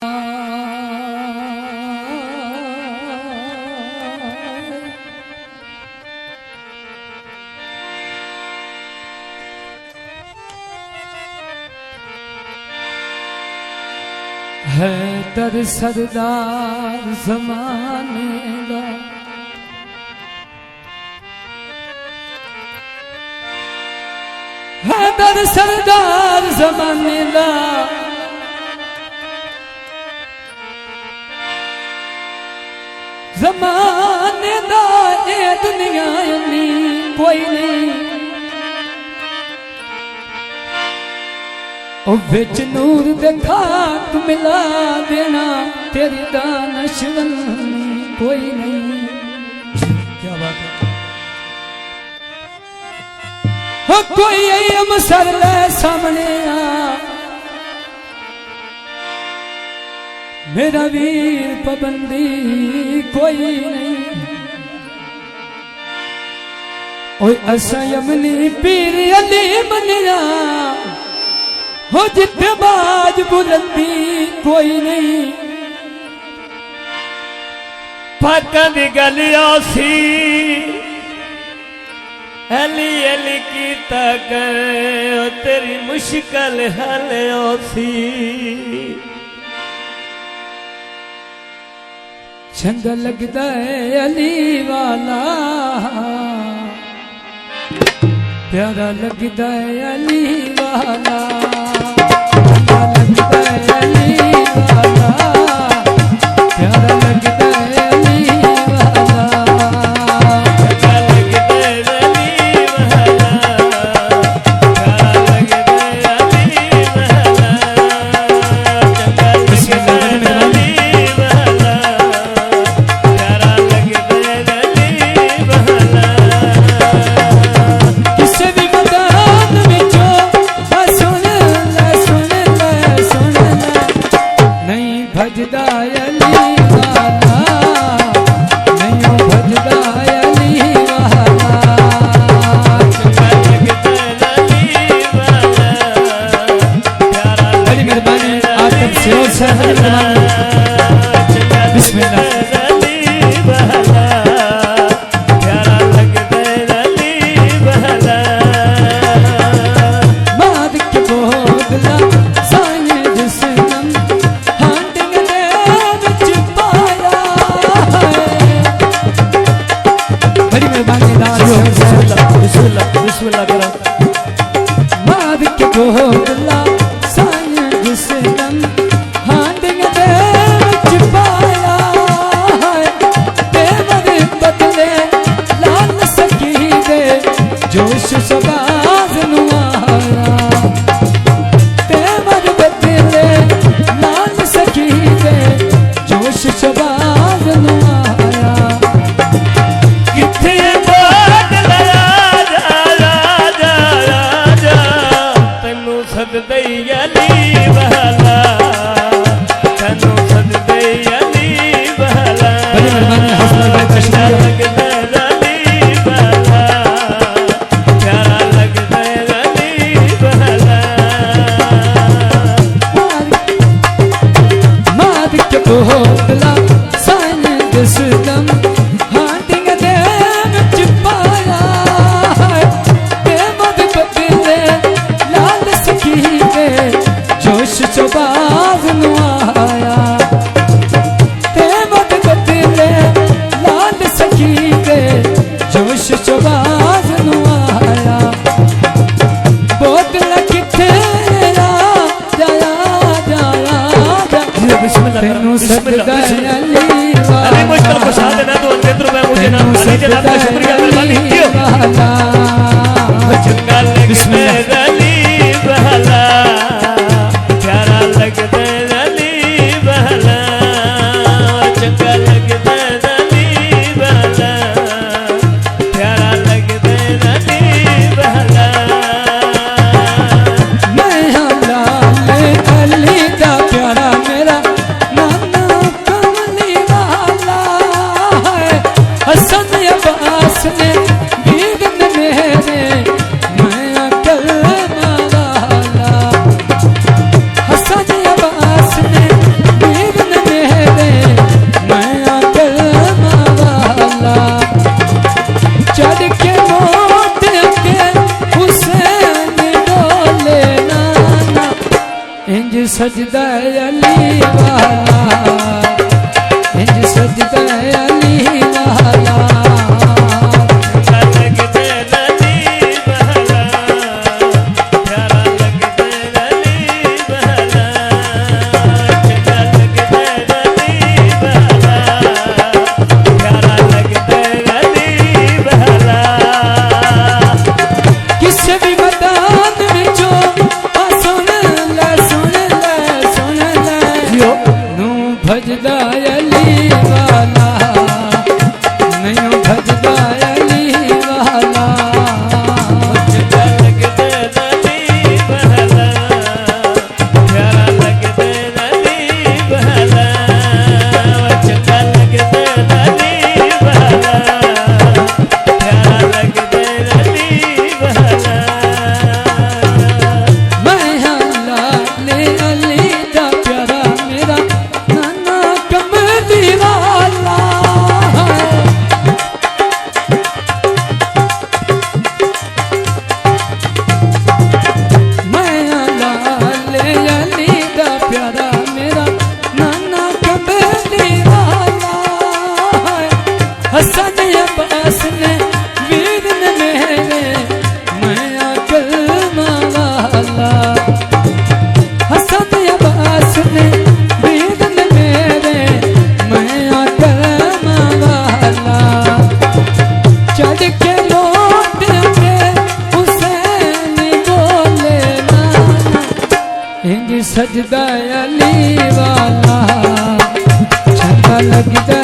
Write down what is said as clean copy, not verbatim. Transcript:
हैदर सरदार ज़माने दा हैदर सरदार ज़माने दा ज़माने दा ए दुनिया नी कोई नहीं ओ बिच नूर देखा तू मिला देना तेरी दानश्वन कोई नहीं। क्या बात है। हो कोई अमसर ले सामने आ मेरा वीर पाबंदी कोई नहीं। ओ असा यमनी पीर अली मनिया हो जिथे बाज बुलंदी कोई नहीं। फाका दी गल आसी अली अली की तक तेरी मुश्किल हल आसी। चंगा लगदा है अली वाला प्यारा लगदा है अली वाला। हसन अब्बास ने बीगन में इंज सजदा अली वाला, इंज सजदा अली वाला। भजदा अली वाला, नहीं भजदा अली वाला। चंगा लगदे अली वाला, प्यारा लगदे अली वाला। चंगा लगदे अली वाला, प्यारा लगदे अली वाला। मैं लाले अली दा प्यारा मेरा हसन अब्बास ने वीर ने मेरे मैं कलमा वाला। हसन अब्बास ने वीर ने मेरे मैं कलमा वाला। चढ़ के लौट के हुसैन बोले नाना, इंज सजदा अली वाला। चंगा लगदा